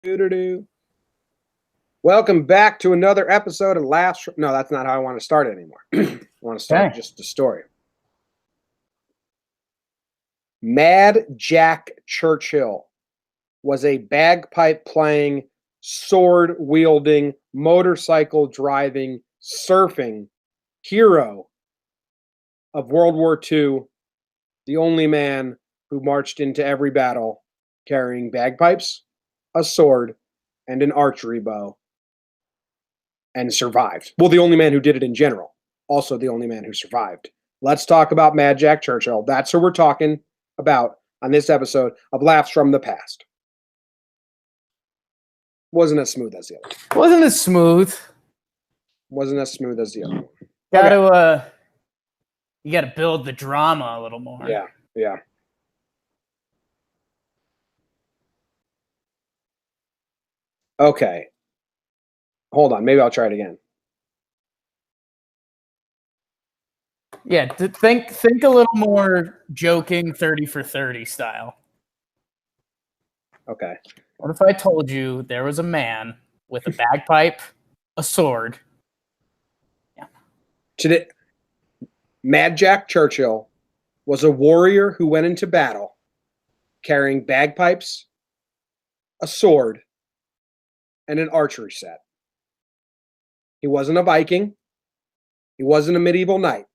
Doo-doo-doo. Welcome back to another episode of Laughs. No, that's not how I want to start it anymore. I want to start just the story. Mad Jack Churchill was a bagpipe playing, sword wielding, motorcycle driving, surfing hero of World War II, the only man who marched into every battle carrying bagpipes, a sword, and an archery bow, and survived. Well, the only man who did it in general. Also the only man who survived. Let's talk about Mad Jack Churchill. That's who we're talking about on this episode of Laughs from the Past. Wasn't as smooth as the other one. Wasn't as smooth. Wasn't as smooth as the other one. You gotta build the drama a little more. Yeah. Okay. Hold on. Maybe I'll try it again. Yeah, think a little more joking 30 for 30 style. Okay. What if I told you there was a man with a bagpipe, a sword? Yeah. Today, Mad Jack Churchill was a warrior who went into battle carrying bagpipes, a sword, and an archery set. He wasn't a Viking. He wasn't a medieval knight.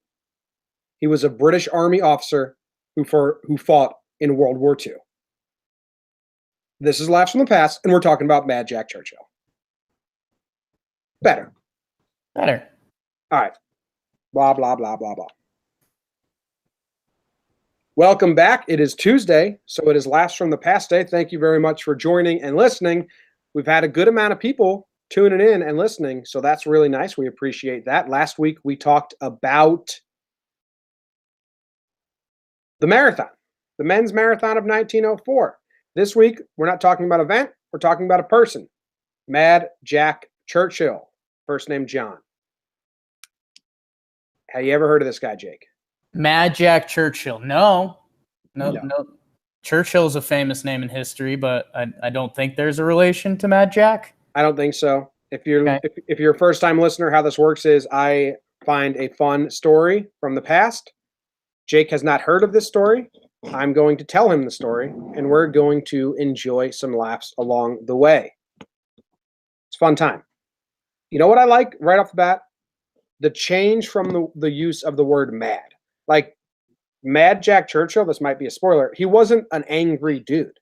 He was a British Army officer who fought in World War II. This is Laughs from the Past, and we're talking about Mad Jack Churchill. Better. All right. Blah, blah, blah, blah, blah. Welcome back. It is Tuesday, so it is Laughs from the Past day. Thank you very much for joining and listening. We've had a good amount of people tuning in and listening, so that's really nice. We appreciate that. Last week, we talked about the marathon, the men's marathon of 1904. This week, we're not talking about an event. We're talking about a person, Mad Jack Churchill, first name John. Have you ever heard of this guy, Jake? Mad Jack Churchill. No. Churchill's a famous name in history, but I don't think there's a relation to Mad Jack. I don't think so. If you're a first-time listener, how this works is I find a fun story from the past. Jake has not heard of this story. I'm going to tell him the story, and we're going to enjoy some laughs along the way. It's a fun time. You know what I like right off the bat? The change from the use of the word mad. Like, Mad Jack Churchill, this might be a spoiler, he wasn't an angry dude.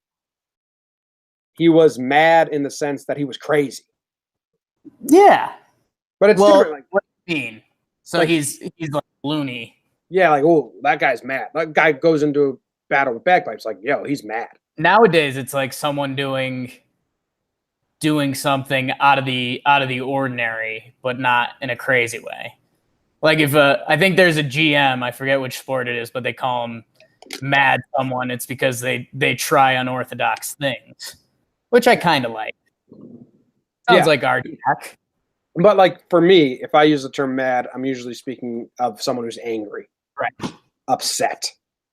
He was mad in the sense that he was crazy. Yeah. But it's different. Like, what do you mean? So like, he's like loony. Yeah, like, oh, that guy's mad. That guy goes into a battle with bagpipes. Like, yo, he's mad. Nowadays, it's like someone doing something out of the ordinary, but not in a crazy way. Like if I think there's a GM, I forget which sport it is, but they call him mad someone. It's because they try unorthodox things, which I kind of like. Sounds like our Jack. But like for me, if I use the term mad, I'm usually speaking of someone who's angry, right, upset,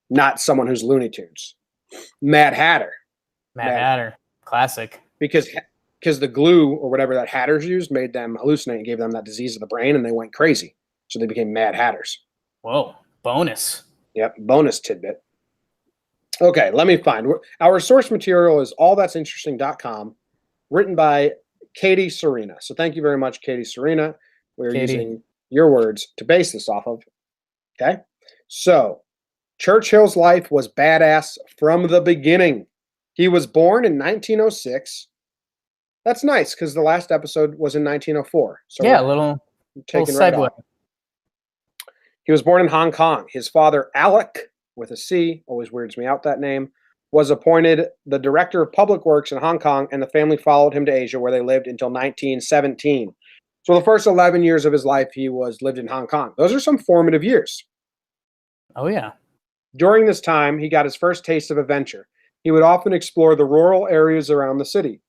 not someone who's Looney Tunes. Mad Hatter. Mad Hatter, classic. Because the glue or whatever that hatters used made them hallucinate and gave them that disease of the brain, and they went crazy. So they became Mad Hatters. Whoa, bonus. Yep, bonus tidbit. Okay, let me find. Our source material is allthat'sinteresting.com, written by Katie Serena. So thank you very much, Katie Serena. We're using your words to base this off of. Okay? So, Churchill's life was badass from the beginning. He was born in 1906. That's nice, because the last episode was in 1904. So yeah, a little segue. Right. He was born in Hong Kong. His father, Alec, with a C, always weirds me out that name, was appointed the director of public works in Hong Kong, and the family followed him to Asia, where they lived until 1917. So the first 11 years of his life, he lived in Hong Kong. Those are some formative years. Oh, yeah. During this time, he got his first taste of adventure. He would often explore the rural areas around the city.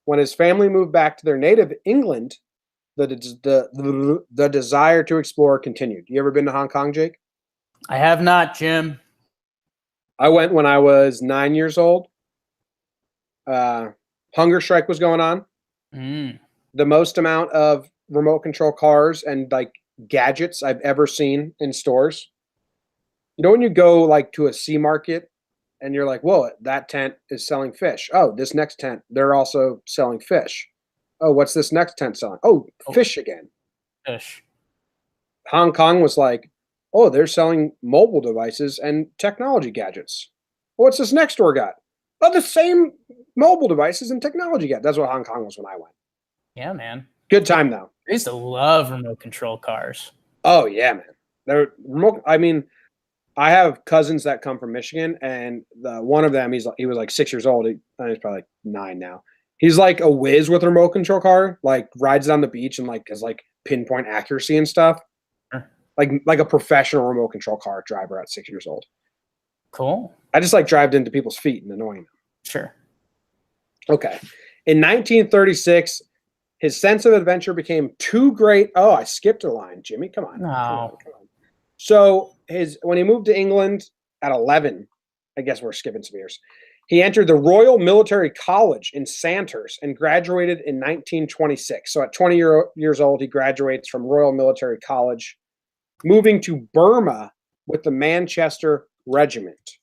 When his family moved back to their native England, the desire to explore continued. You ever been to Hong Kong, Jake? I have not, Jim. I went when I was 9 years old. Hunger strike was going on. Mm. The most amount of remote control cars and like gadgets I've ever seen in stores. You know, when you go like to a sea market and you're like, whoa, that tent is selling fish. Oh, this next tent, they're also selling fish. Oh, what's this next tent selling? Oh, fish again. Fish. Hong Kong was like, oh, they're selling mobile devices and technology gadgets. What's this next store got? Oh, the same mobile devices and technology gadgets. That's what Hong Kong was when I went. Yeah, man. Good time though. I used to love remote control cars. Oh yeah, man. They're remote. I mean, I have cousins that come from Michigan, and one of them, he was like 6 years old. He's probably like 9 now. He's like a whiz with a remote control car. Like rides it on the beach and like has like pinpoint accuracy and stuff. Sure. Like a professional remote control car driver at 6 years old. Cool. I just like drived into people's feet and annoying them. Sure. Okay. In 1936, his sense of adventure became too great. Oh, I skipped a line, Jimmy. Come on. No. Come on. So when he moved to England at 11, I guess we're skipping some years. He entered the Royal Military College in Sandhurst and graduated in 1926. So at 20 years old, he graduates from Royal Military College, moving to Burma with the Manchester Regiment.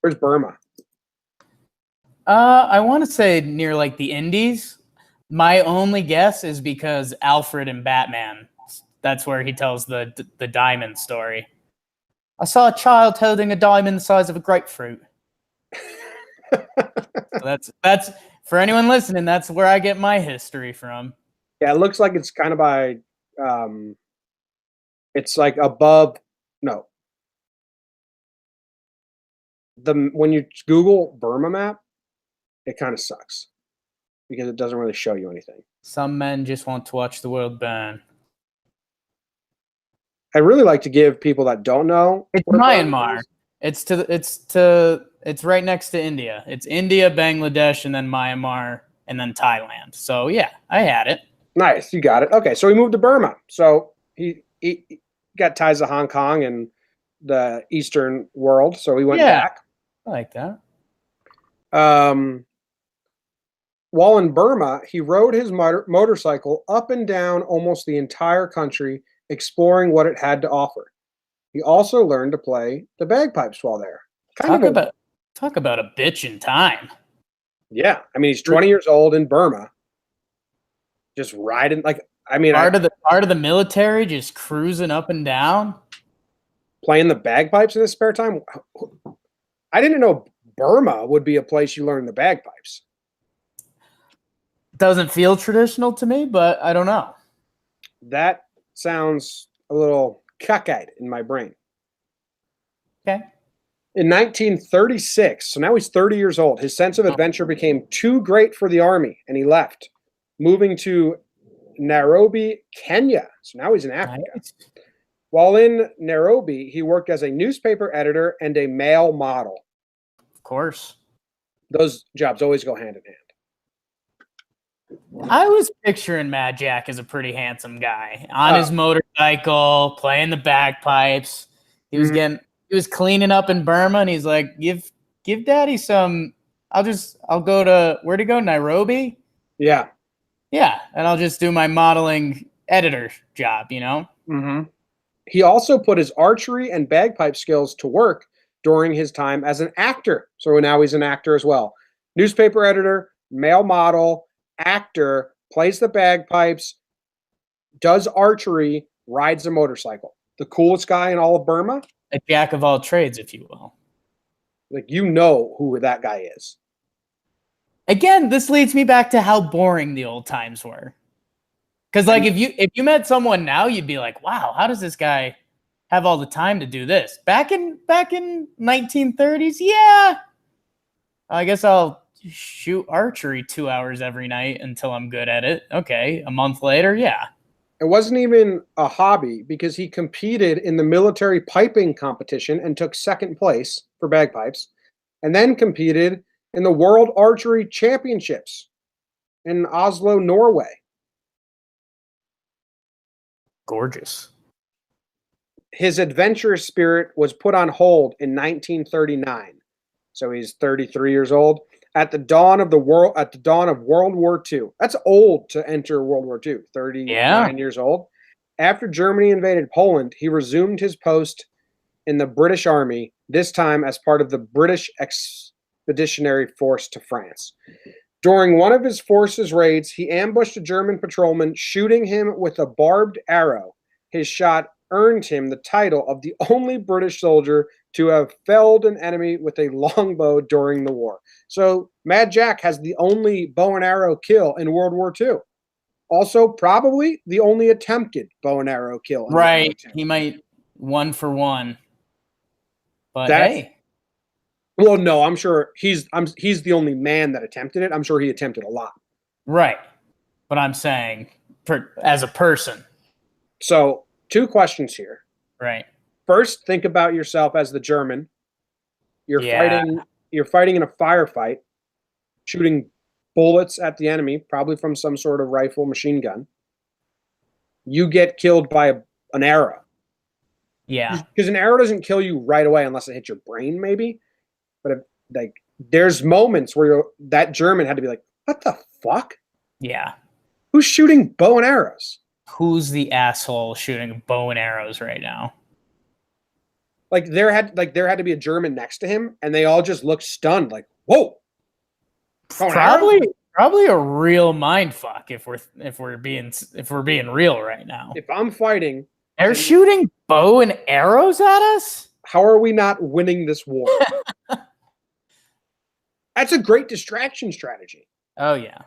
Where's Burma? I want to say near like the Indies. My only guess is because Alfred and Batman. That's where he tells the diamond story. I saw a child holding a diamond the size of a grapefruit. So that's for anyone listening. That's where I get my history from. Yeah, it looks like it's kind of by. It's like above. No. When you Google Burma map, it kind of sucks because it doesn't really show you anything. Some men just want to watch the world burn. I really like to give people that don't know. It's Myanmar. It's right next to India. It's India, Bangladesh, and then Myanmar, and then Thailand. So yeah, I had it. Nice, you got it. Okay, so he moved to Burma. So he got ties to Hong Kong and the Eastern world. So he went back. I like that. While in Burma, he rode his motorcycle up and down almost the entire country, exploring what it had to offer. He also learned to play the bagpipes while there. Talk about a bitch in time. Yeah, I mean, he's 20 years old in Burma, just riding like. I mean, part of the military, just cruising up and down, playing the bagpipes in his spare time. I didn't know Burma would be a place you learn the bagpipes. Doesn't feel traditional to me, but I don't know. That sounds a little cockeyed in my brain. Okay. In 1936, so now he's 30 years old, his sense of adventure became too great for the army, and he left, moving to Nairobi, Kenya. So now he's in Africa. Nice. While in Nairobi, he worked as a newspaper editor and a male model. Of course. Those jobs always go hand in hand. I was picturing Mad Jack as a pretty handsome guy on his motorcycle, playing the bagpipes. He was cleaning up in Burma, and he's like, give daddy some. I'll go to, where'd he go? Nairobi? Yeah. Yeah. And I'll just do my modeling editor job, you know? Mm-hmm. He also put his archery and bagpipe skills to work during his time as an actor. So now he's an actor as well. Newspaper editor, male model, actor, plays the bagpipes, does archery, rides a motorcycle. The coolest guy in all of Burma. A jack of all trades, if you will. Like, you know who that guy is. Again, this leads me back to how boring the old times were. Because like if you met someone now, you'd be like, wow, how does this guy have all the time to do this? Back in 1930s, yeah. I guess I'll shoot archery 2 hours every night until I'm good at it. Okay, a month later, yeah. It wasn't even a hobby because he competed in the military piping competition and took second place for bagpipes, and then competed in the World Archery Championships in Oslo, Norway. Gorgeous. His adventurous spirit was put on hold in 1939. So he's 33 years old. At the dawn of World War II. That's old to enter World War II, 39 years old. After Germany invaded Poland, he resumed his post in the British Army, this time as part of the British Expeditionary Force to France. During one of his force's raids, he ambushed a German patrolman, shooting him with a barbed arrow. His shot earned him the title of the only British soldier to have felled an enemy with a longbow during the war. So Mad Jack has the only bow and arrow kill in World War II. Also, probably the only attempted bow and arrow kill in World War II. He might 1 for 1. But hey. Well, no, I'm sure he's the only man that attempted it. I'm sure he attempted a lot. Right. But I'm saying as a person. So 2 questions here. Right. First, think about yourself as the German. You're fighting in a firefight, shooting bullets at the enemy, probably from some sort of rifle, machine gun. You get killed by an arrow. Yeah. Because an arrow doesn't kill you right away unless it hits your brain, maybe. But there's moments where that German had to be like, what the fuck? Yeah. Who's shooting bow and arrows? Who's the asshole shooting bow and arrows right now? There had to be a German next to him, and they all just looked stunned, like, whoa. Probably a real mind fuck if we're being real right now. If I'm fighting, they're shooting bow and arrows at us? How are we not winning this war? That's a great distraction strategy. Oh yeah.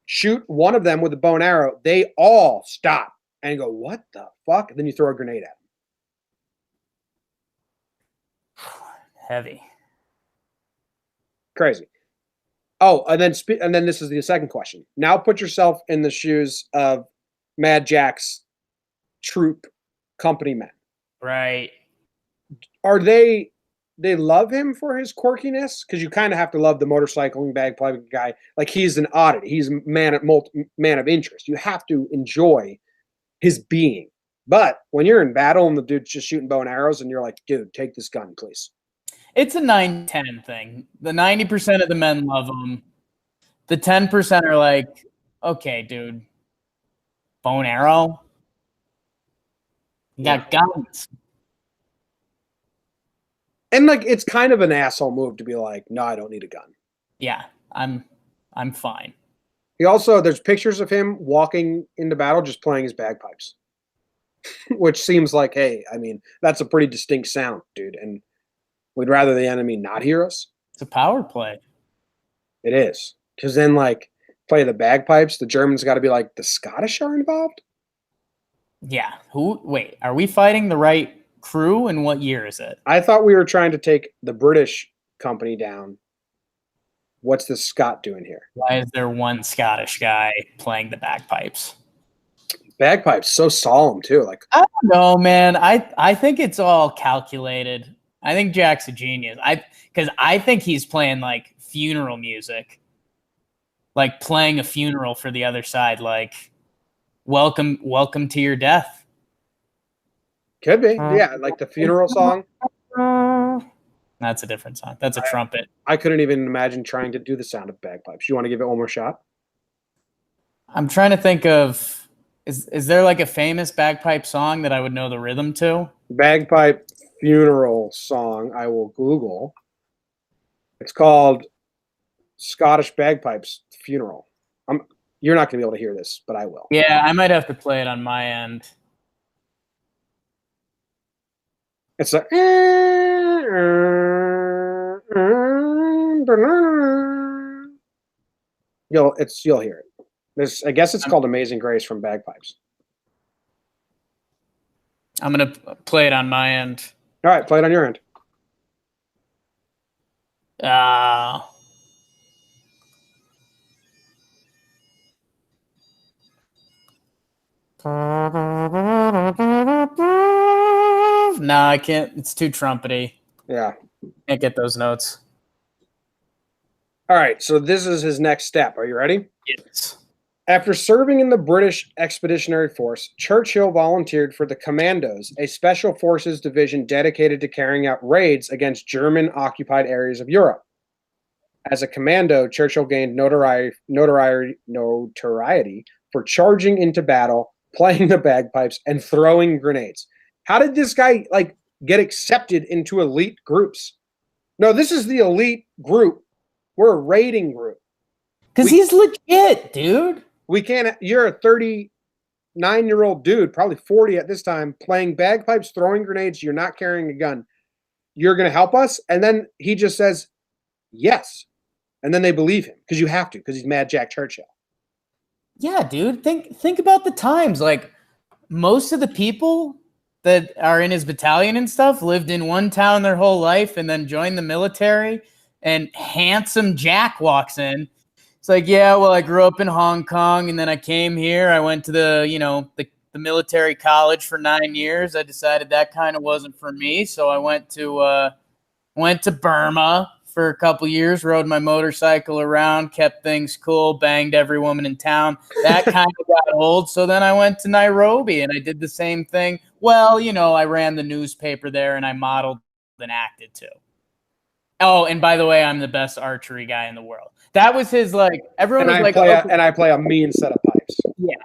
Shoot one of them with a bow and arrow, they all stop and go, what the fuck? And then you throw a grenade at them. Heavy. Crazy. Oh, and then this is the second question. Now put yourself in the shoes of Mad Jack's troop company men. Right. Are they love him for his quirkiness? Because you kind of have to love the motorcycling bagpipe guy. He's an oddity. He's a man of interest. You have to enjoy his being. But when you're in battle and the dude's just shooting bow and arrows and you're like, dude, take this gun, please. It's a 9-10 thing. The 90% of the men love him. The 10% are like, okay, dude, bow and arrow? You got guns. And it's kind of an asshole move to be like, no, I don't need a gun. Yeah, I'm fine. He also, there's pictures of him walking into battle just playing his bagpipes. Which seems like, hey, I mean, that's a pretty distinct sound, dude. And we'd rather the enemy not hear us. It's a power play. It is. Because then, play the bagpipes, the Germans got to be like, the Scottish are involved? Yeah. Wait, are we fighting the right crew, and what year is it? I thought we were trying to take the British company down. What's the Scot doing here? Why is there one Scottish guy playing the bagpipes? Bagpipes, so solemn too. I don't know, man. I think it's all calculated. I think Jack's a genius. Because I think he's playing funeral music, playing a funeral for the other side, welcome to your death. Could be, yeah, the funeral song. That's a different song. That's a trumpet. I couldn't even imagine trying to do the sound of bagpipes. You want to give it one more shot? I'm trying to think of. Is there a famous bagpipe song that I would know the rhythm to? Bagpipe funeral song. I will Google. It's called Scottish Bagpipes Funeral. You're not going to be able to hear this, but I will. Yeah, I might have to play it on my end. It's like you'll hear it. I guess it's called Amazing Grace from Bagpipes. I'm going to play it on my end. All right, play it on your end. No, I can't. It's too trumpety. Yeah. Can't get those notes. All right, so this is his next step. Are you ready? Yes. After serving in the British Expeditionary Force, Churchill volunteered for the Commandos, a special forces division dedicated to carrying out raids against German-occupied areas of Europe. As a commando, Churchill gained notoriety for charging into battle, playing the bagpipes, and throwing grenades. How did this guy like get accepted into elite groups? No, this is the elite group. We're a raiding group. Because he's legit, dude. We can't. You're a 39-year-old dude, probably 40 at this time, playing bagpipes, throwing grenades. You're not carrying a gun. You're going to help us? And then he just says, yes. And then they believe him because you have to, because he's Mad Jack Churchill. Yeah, dude. Think about the times. Like, most of the people that are in his battalion and stuff lived in one town their whole life and then joined the military. And handsome Jack walks in. It's like, yeah, well, I grew up in Hong Kong and then I came here. I went to the military college for 9 years. I decided that kind of wasn't for me, so I went to Burma for a couple years, rode my motorcycle around, kept things cool, banged every woman in town. That kind of got old. So then I went to Nairobi and I did the same thing. Well, I ran the newspaper there and I modeled and acted too. Oh, and by the way, I'm the best archery guy in the world. That was his everyone was like, and I play a mean set of pipes. Yeah,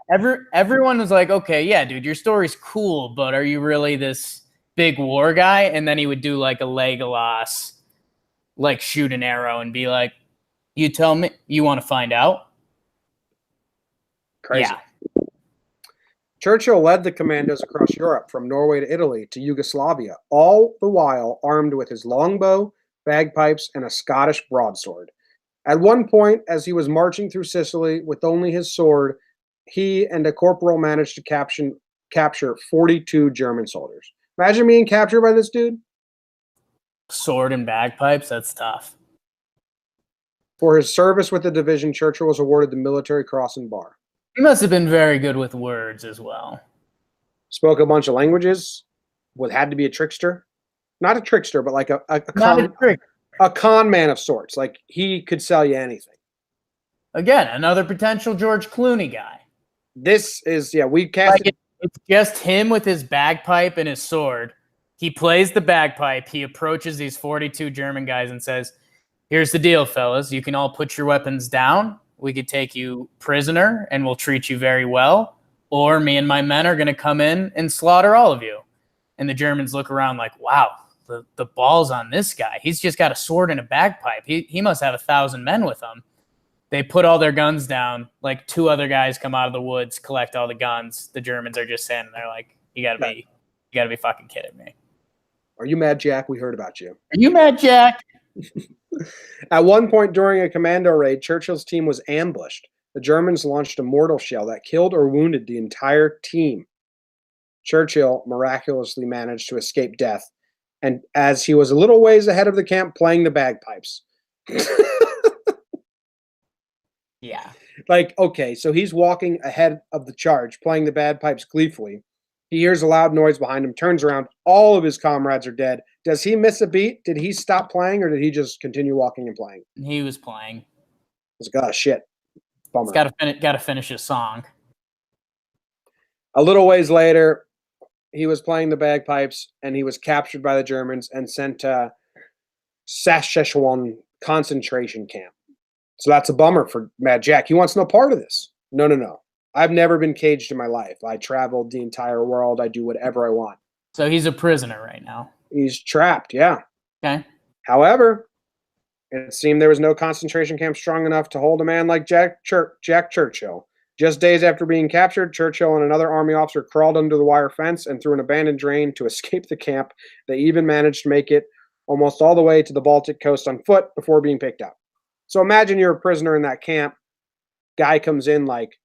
everyone was like, okay, yeah, dude, your story's cool, but are you really this big war guy? And then he would do like a Legolas, like shoot an arrow and be like, you tell me, you want to find out? Crazy. Yeah. Churchill led the commandos across Europe from Norway to Italy to Yugoslavia, all the while armed with his longbow, bagpipes, and a Scottish broadsword. At one point, as he was marching through Sicily with only his sword, he and a corporal managed to capture 42 German soldiers. Imagine being captured by this dude. Sword and bagpipes, that's tough. For his service with the division, Churchill was awarded the Military Cross and Bar. He must have been very good with words as well. Spoke a bunch of languages. Had to be a trickster. Not a trickster, but like a con man of sorts. Like, he could sell you anything. Again, another potential George Clooney guy. This is, we cast it's just him with his bagpipe and his sword. He plays the bagpipe. He approaches these 42 German guys and says, here's the deal, fellas. You can all put your weapons down. We could take you prisoner and we'll treat you very well. Or me and my men are going to come in and slaughter all of you. And the Germans look around like, wow, the balls on this guy. He's just got a sword and a bagpipe. He must have 1,000 men with him. They put all their guns down. Like, 2 other guys come out of the woods, collect all the guns. The Germans are just standing there like, you gotta be fucking kidding me. Are you mad, Jack? We heard about you. Are you mad, Jack? At one point during a commando raid, Churchill's team was ambushed. The Germans launched a mortar shell that killed or wounded the entire team. Churchill miraculously managed to escape death, and as he was a little ways ahead of the camp playing the bagpipes. Yeah. Like, okay, so he's walking ahead of the charge, playing the bagpipes gleefully. He hears a loud noise behind him, turns around. All of his comrades are dead. Does he miss a beat? Did he stop playing, or did he just continue walking and playing? He was playing. He's like, oh, shit. Bummer. He's got to finish his song. A little ways later, he was playing the bagpipes, and he was captured by the Germans and sent to Sachsenhausen concentration camp. So that's a bummer for Mad Jack. He wants no part of this. No. I've never been caged in my life. I traveled the entire world. I do whatever I want. So he's a prisoner right now. He's trapped, yeah. Okay. However, it seemed there was no concentration camp strong enough to hold a man like Jack Churchill. Just days after being captured, Churchill and another army officer crawled under the wire fence and through an abandoned drain to escape the camp. They even managed to make it almost all the way to the Baltic coast on foot before being picked up. So imagine you're a prisoner in that camp. Guy comes in like,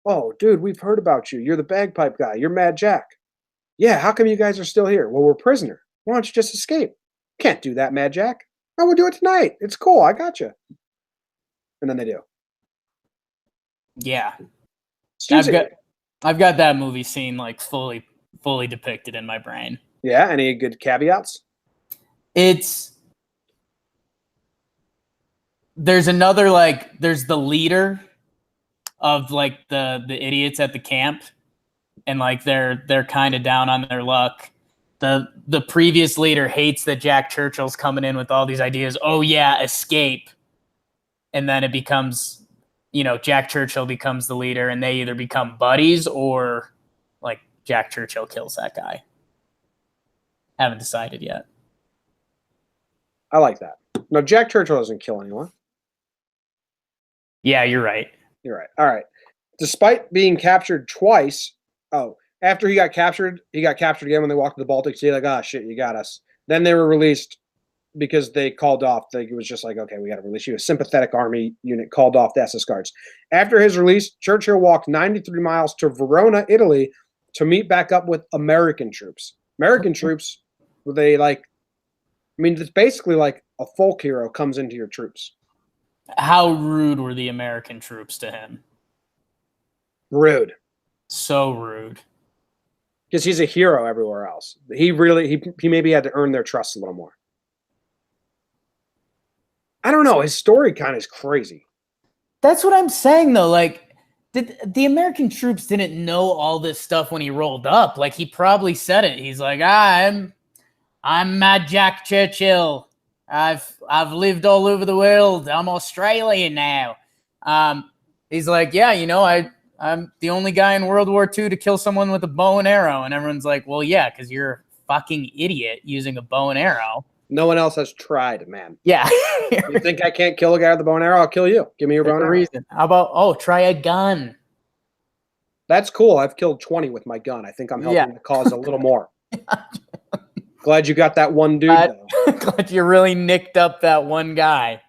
oh, dude, we've heard about you. You're the bagpipe guy. You're Mad Jack. Yeah, how come you guys are still here? Well, we're prisoner. Why don't you just escape? Can't do that, Mad Jack. I will do it tonight. It's cool. I got you. And then they do. Yeah. I've got that movie scene like fully depicted in my brain. Yeah, any good caveats? There's the leader of like the idiots at the camp, and like they're kind of down on their luck. The previous leader hates that Jack Churchill's coming in with all these ideas. Oh yeah, escape. and then it becomes, Jack Churchill becomes the leader, and they either become buddies or like Jack Churchill kills that guy. Haven't decided yet. I like that. No, Jack Churchill doesn't kill anyone. Yeah, you're right. You're right. All right. Despite being captured twice, after he got captured again when they walked to the Baltic Sea, like, oh, shit, you got us. Then they were released because they called off. It was just like, okay, we got to release you. A sympathetic army unit called off the SS Guards. After his release, Churchill walked 93 miles to Verona, Italy, to meet back up with American troops. American troops, it's basically like a folk hero comes into your troops. How rude were the American troops to him? Rude. So rude. Because he's a hero everywhere else. He maybe had to earn their trust a little more. I don't know. His story kind of is crazy. That's what I'm saying, though. Like, the American troops didn't know all this stuff when he rolled up. Like, he probably said it. He's like, I'm Mad Jack Churchill. I've lived all over the world. I'm Australian now. He's like, yeah, I'm the only guy in World War II to kill someone with a bow and arrow. And everyone's like, well, yeah, because you're a fucking idiot using a bow and arrow. No one else has tried, man. Yeah. You think I can't kill a guy with a bow and arrow? I'll kill you. Give me your bow and arrow. Reason. How about, try a gun? That's cool. I've killed 20 with my gun. I think I'm helping the cause a little more. Glad you got that one dude, though. Glad you really nicked up that one guy.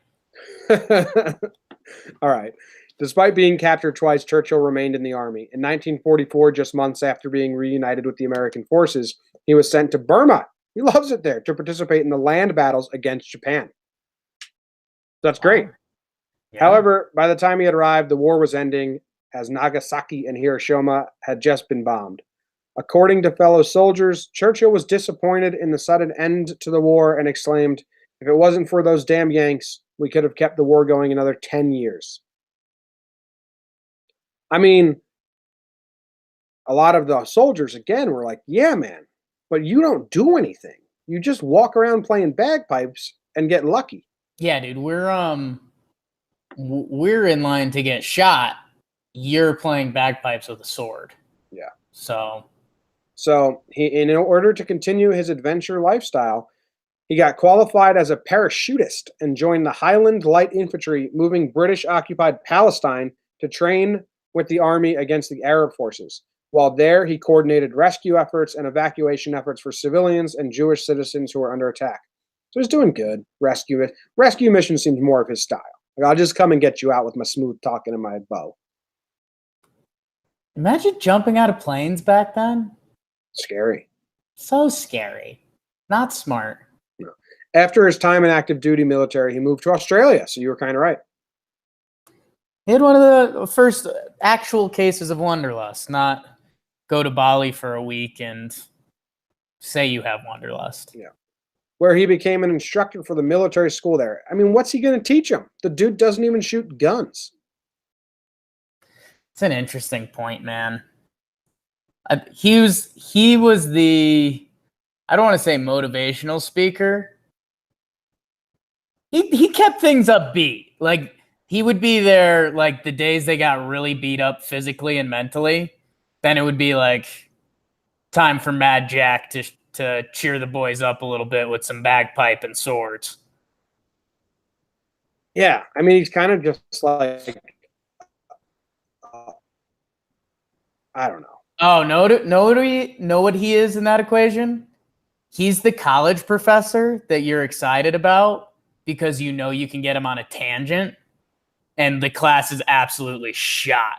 All right. Despite being captured twice, Churchill remained in the army. In 1944, just months after being reunited with the American forces, he was sent to Burma. He loves it there, to participate in the land battles against Japan. That's great. Yeah. However, by the time he had arrived, the war was ending, as Nagasaki and Hiroshima had just been bombed. According to fellow soldiers, Churchill was disappointed in the sudden end to the war and exclaimed, "If it wasn't for those damn Yanks, we could have kept the war going another 10 years. I mean, a lot of the soldiers, again, were like, yeah, man, but you don't do anything. You just walk around playing bagpipes and get lucky. Yeah, dude, we're in line to get shot. You're playing bagpipes with a sword. Yeah. So he, in order to continue his adventure lifestyle, he got qualified as a parachutist and joined the Highland Light Infantry, moving British-occupied Palestine to train with the army against the Arab forces. While there, he coordinated rescue efforts and evacuation efforts for civilians and Jewish citizens who were under attack. So he's doing good. Rescue mission seems more of his style. Like, I'll just come and get you out with my smooth talking and my bow. Imagine jumping out of planes back then. Scary. So scary. Not smart. No. After his time in active duty military, he moved to Australia. So you were kind of right. He had one of the first actual cases of wanderlust, not go to Bali for a week and say you have wanderlust. Yeah. Where he became an instructor for the military school there. I mean, what's he going to teach him? The dude doesn't even shoot guns. It's an interesting point, man. He was the, I don't want to say motivational speaker. He kept things upbeat. Like, he would be there, like, the days they got really beat up physically and mentally. Then it would be like time for Mad Jack to cheer the boys up a little bit with some bagpipe and swords. Yeah, I mean, he's kind of just like, I don't know. Oh, know what he is in that equation? He's the college professor that you're excited about because you know you can get him on a tangent, and the class is absolutely shot.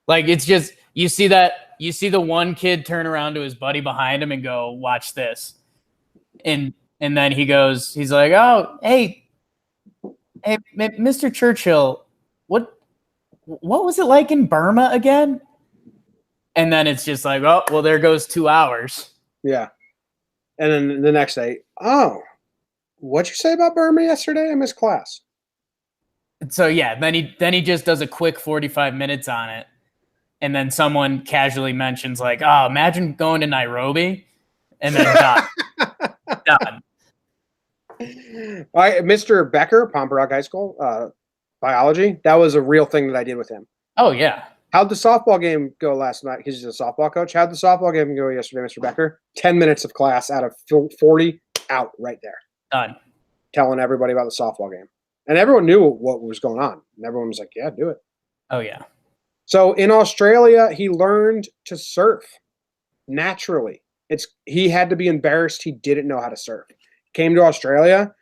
Like, it's just, you see the one kid turn around to his buddy behind him and go, "Watch this," and then he's like, "Oh, hey, Mr. Churchill, what was it like in Burma again?" And then it's just like, oh, well, there goes 2 hours. Yeah. And then the next day, oh, what'd you say about Burma yesterday? I missed class. And so, yeah, then he just does a quick 45 minutes on it. And then someone casually mentions, like, oh, imagine going to Nairobi. And then done. Done. Mr. Becker, Palm Rock High School, Biology? That was a real thing that I did with him. Oh, yeah. How'd the softball game go last night? He's a softball coach. How'd the softball game go yesterday, Mr. Becker? 10 minutes of class out of 40, out right there. Done. Telling everybody about the softball game. And everyone knew what was going on. And everyone was like, yeah, do it. Oh, yeah. So in Australia, he learned to surf naturally. He had to be embarrassed he didn't know how to surf. Came to Australia.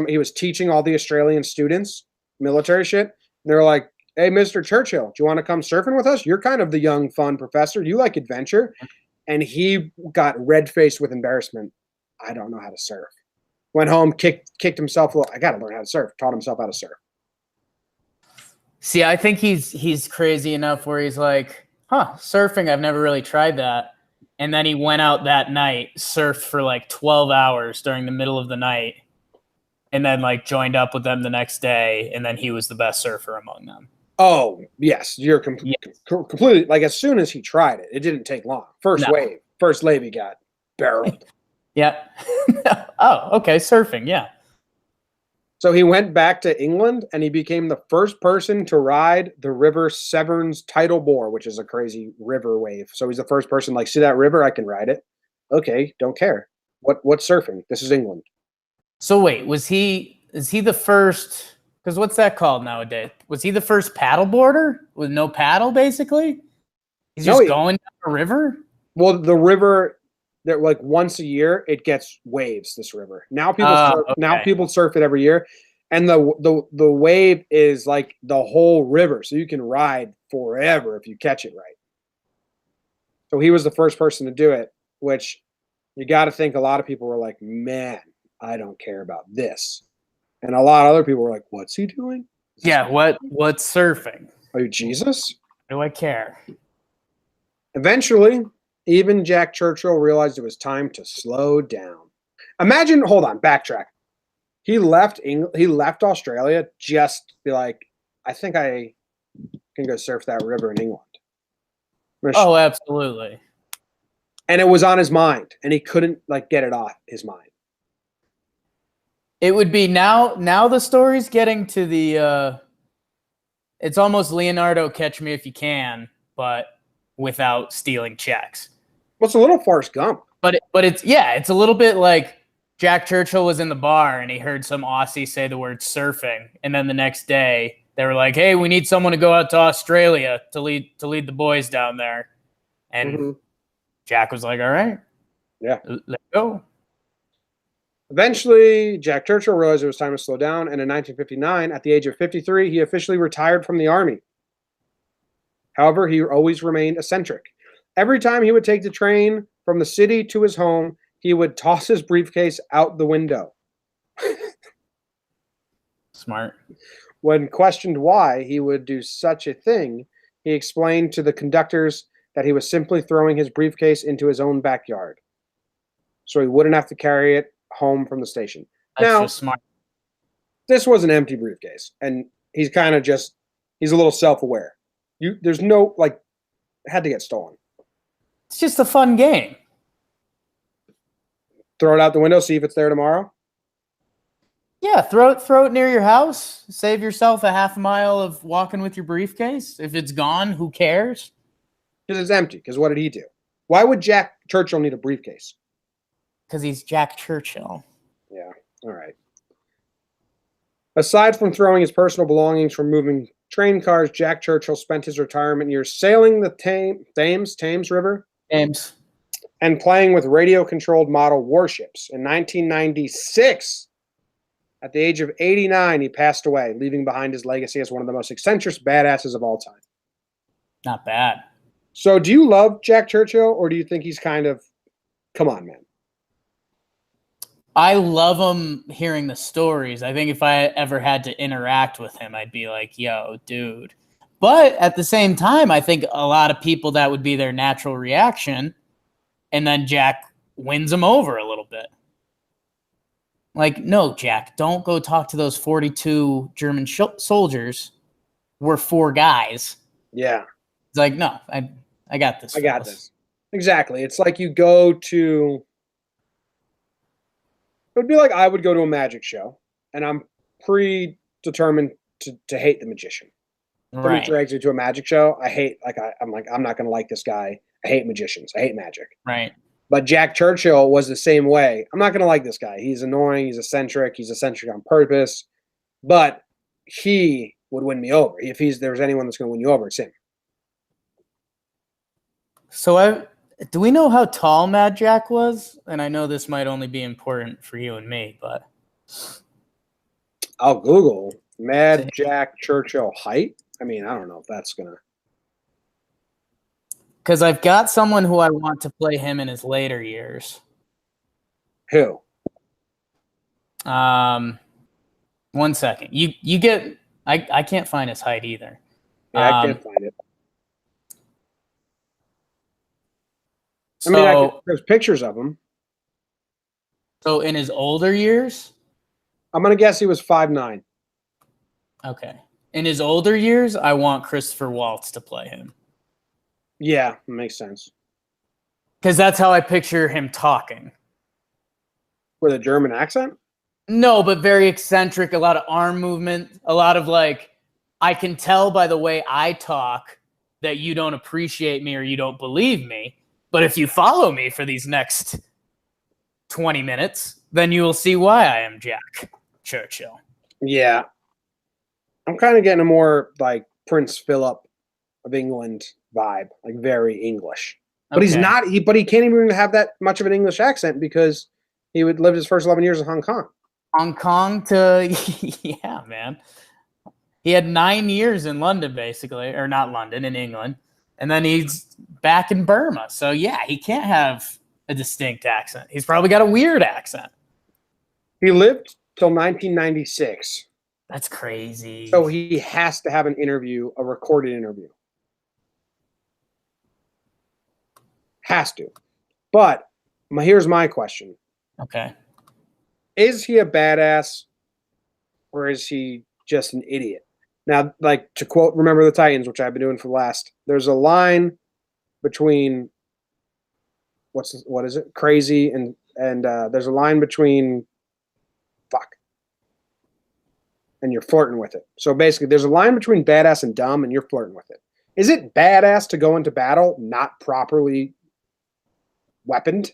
He was teaching all the Australian students military shit. And they were like, hey, Mr. Churchill, do you want to come surfing with us? You're kind of the young, fun professor. You like adventure. And he got red-faced with embarrassment. I don't know how to surf. Went home, kicked himself. Well, I got to learn how to surf. Taught himself how to surf. See, I think he's crazy enough where he's like, surfing, I've never really tried that. And then he went out that night, surfed for like 12 hours during the middle of the night, and then like joined up with them the next day, and then he was the best surfer among them. Oh, yes. You're completely, like, as soon as he tried it didn't take long. First wave, he got barreled. Yeah. Oh, okay. Surfing. Yeah. So he went back to England and he became the first person to ride the River Severn's tidal bore, which is a crazy river wave. So he's the first person, like, see that river? I can ride it. Okay. Don't care. What's surfing? This is England. So wait, is he the first? Because what's that called nowadays? Was he the first paddleboarder with no paddle, basically? He's just going down a river? Well, the river, that like once a year, it gets waves, this river. Now people surf it every year. And the wave is like the whole river. So you can ride forever if you catch it right. So he was the first person to do it, which you got to think a lot of people were like, man, I don't care about this. And a lot of other people were like, what's he doing? Yeah, what's surfing? Are you Jesus? Do I care? Eventually, even Jack Churchill realized it was time to slow down. Imagine, hold on, backtrack. He left Australia just to be like, I think I can go surf that river in England. Oh, absolutely. And it was on his mind, and he couldn't like get it off his mind. It would be now the story's getting to the it's almost Leonardo Catch Me If You Can, but without stealing checks. Well, it's a little Forrest Gump. But it's a little bit like Jack Churchill was in the bar and he heard some Aussie say the word surfing, and then the next day they were like, hey, we need someone to go out to Australia to lead the boys down there. And Jack was like, all right. Yeah. Let's go. Eventually, Jack Churchill realized it was time to slow down, and in 1959, at the age of 53, he officially retired from the army. However, he always remained eccentric. Every time he would take the train from the city to his home, he would toss his briefcase out the window. Smart. When questioned why he would do such a thing, he explained to the conductors that he was simply throwing his briefcase into his own backyard, so he wouldn't have to carry it home from the station. That's just smart. This was an empty briefcase, and he's kind of he's a little self-aware. There's no, like, it had to get stolen. It's just a fun game. Throw it out the window, see if it's there tomorrow. Yeah, throw it near your house. Save yourself a half mile of walking with your briefcase. If it's gone, who cares? Because it's empty. Because what did he do? Why would Jack Churchill need a briefcase? Because he's Jack Churchill. Yeah, all right. Aside from throwing his personal belongings from moving train cars, Jack Churchill spent his retirement years sailing the Thames River. Thames. And playing with radio-controlled model warships. In 1996, at the age of 89, he passed away, leaving behind his legacy as one of the most eccentric badasses of all time. Not bad. So do you love Jack Churchill, or do you think he's kind of, come on, man? I love him hearing the stories. I think if I ever had to interact with him, I'd be like, yo, dude. But at the same time, I think a lot of people, that would be their natural reaction. And then Jack wins them over a little bit. Like, no, Jack, don't go talk to those 42 German soldiers. We're 4 guys. Yeah. It's like, no, I got this. I got this. Exactly. It's like you go to... It would be like I would go to a magic show, and I'm predetermined to hate the magician. Somebody Right. drags you to a magic show. I hate I'm not gonna like this guy. I hate magicians. I hate magic. Right. But Jack Churchill was the same way. I'm not gonna like this guy. He's annoying. He's eccentric. He's eccentric on purpose. But he would win me over. If there's anyone that's gonna win you over, it's him. So do we know how tall Mad Jack was? And I know this might only be important for you and me, but I'll Google Mad Jack Churchill height. I mean, I don't know if that's gonna. because I've got someone who I want to play him in his later years. Who? 1 second. You get. I can't find his height either. Yeah, I can't find it. So, I mean, there's pictures of him. So in his older years, I'm gonna guess he was 5'9". okay. In his older years, I want Christopher Waltz to play him Yeah, makes sense. because that's how I picture him talking. With a German accent? No, but very eccentric, a lot of arm movement, a lot of like, I can tell by the way I talk that you don't appreciate me or you don't believe me. But if you follow me for these next 20 minutes, then you will see why I am Jack Churchill. Yeah. I'm kind of getting a more like Prince Philip of England vibe, like very English. But he's not, but he can't even have that much of an English accent because he would live his first 11 years in Hong Kong. Hong Kong to, yeah, man. He had 9 years in London, basically, or not London, in England. And then he's back in Burma. So, yeah, he can't have a distinct accent. He's probably got a weird accent. He lived till 1996. That's crazy. So he has to have an interview, a recorded interview. Has to. But here's my question. Okay. Is he a badass or is he just an idiot? Now, like to quote Remember the Titans, which I've been doing for the last, there's a line between what is it? Crazy and there's a line between fuck. And you're flirting with it. So basically there's a line between badass and dumb and you're flirting with it. Is it badass to go into battle not properly weaponed?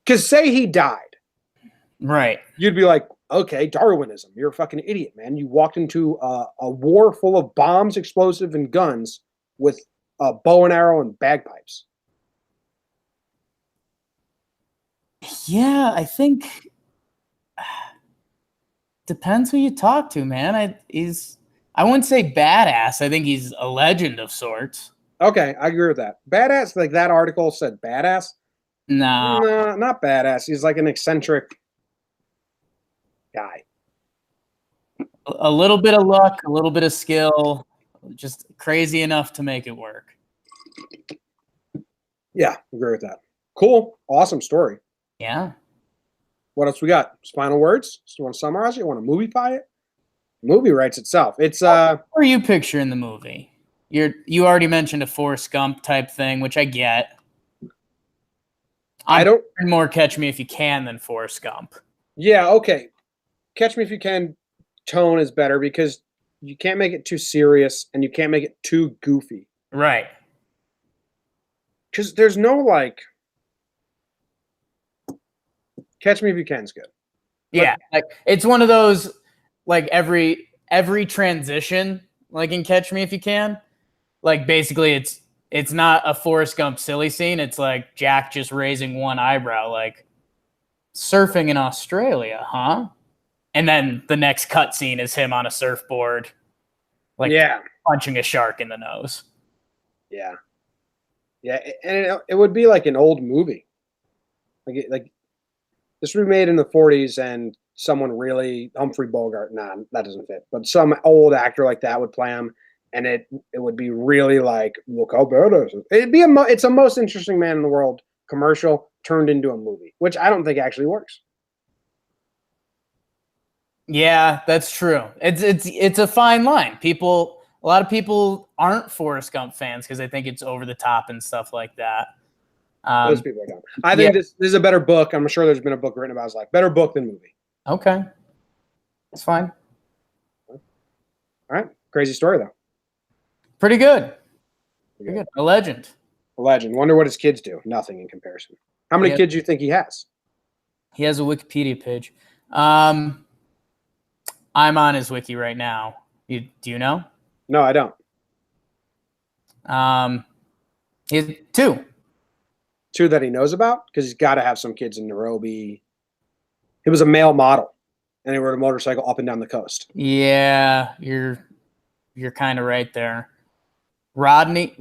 Because say he died. Right. You'd be like, okay, Darwinism. You're a fucking idiot, man. You walked into a war full of bombs, explosive, and guns with a bow and arrow and bagpipes. Yeah, I think depends who you talk to, man. I wouldn't say badass. I think he's a legend of sorts. Okay, I agree with that. Badass, like that article said badass. No, not badass. He's like an eccentric guy. a little bit of luck, a little bit of skill, just crazy enough to make it work. Yeah, agree with that. Cool. Awesome story. Yeah. What else we got? Final words? Do you want to summarize it? You want to movify it? The movie writes itself. It's What are you picturing the movie? You already mentioned a Forrest Gump type thing, which I get. I don't more Catch Me If You Can than Forrest Gump. Yeah, okay. Catch Me If You Can tone is better because you can't make it too serious and you can't make it too goofy. Right. Because there's no like Catch Me If You Can's good. Yeah, like it's one of those like every transition, like in Catch Me If You Can, like basically it's not a Forrest Gump silly scene. It's like Jack just raising one eyebrow, like surfing in Australia, huh? And then the next cut scene is him on a surfboard, like punching a shark in the nose. Yeah. Yeah, and it would be like an old movie. Like this would be made in the 40s and someone really, Humphrey Bogart, nah, that doesn't fit. But some old actor like that would play him and it would be really like, look how bad it is. It's a Most Interesting Man in the World commercial turned into a movie, which I don't think actually works. Yeah, that's true. It's a fine line. A lot of people aren't Forrest Gump fans because they think it's over the top and stuff like that. Those people are dumb. I think this is a better book. I'm sure there's been a book written about his life. Better book than movie. Okay. That's fine. All right. Crazy story, though. Pretty good. Pretty Pretty good. A legend. A legend. Wonder what his kids do. Nothing in comparison. How many kids do you think he has? He has a Wikipedia page. I'm on his wiki right now. Do you know? No, I don't. He has 2. 2 that he knows about? Because he's got to have some kids in Nairobi. He was a male model, and he rode a motorcycle up and down the coast. Yeah, you're kind of right there. Rodney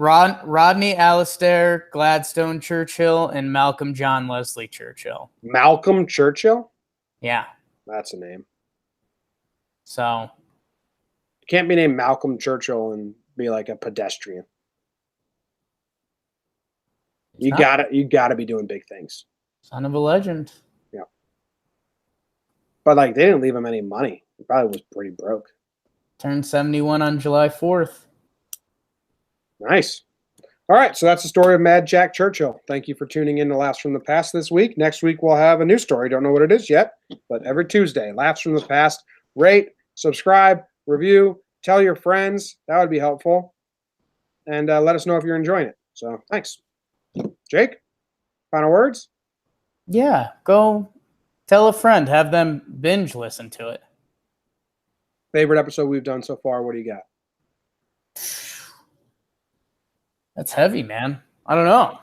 Alastair Gladstone Churchill and Malcolm John Leslie Churchill. Malcolm Churchill? Yeah. That's a name. So. You can't be named Malcolm Churchill and be like a pedestrian. You gotta be doing big things. Son of a legend. Yeah. But like they didn't leave him any money. He probably was pretty broke. Turned 71 on July 4th. Nice. All right, so that's the story of Mad Jack Churchill. Thank you for tuning in to Laughs from the Past this week. Next week we'll have a new story. Don't know what it is yet, but every Tuesday, Laughs from the Past. Rate, subscribe, review, tell your friends. That would be helpful. And let us know if you're enjoying it. So thanks. Jake, final words? Yeah, go tell a friend. Have them binge listen to it. Favorite episode we've done so far? What do you got? That's heavy, man. I don't know.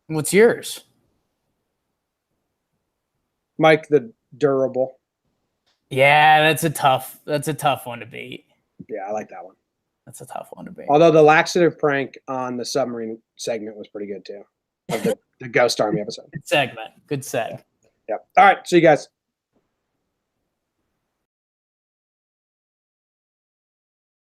What's yours? Mike the Durable. Yeah, that's a tough one to beat. Yeah, I like that one. That's a tough one to beat. Although the laxative prank on the submarine segment was pretty good too. Of the Ghost Army episode. Good segment. Good seg. Yeah. All right. See you guys.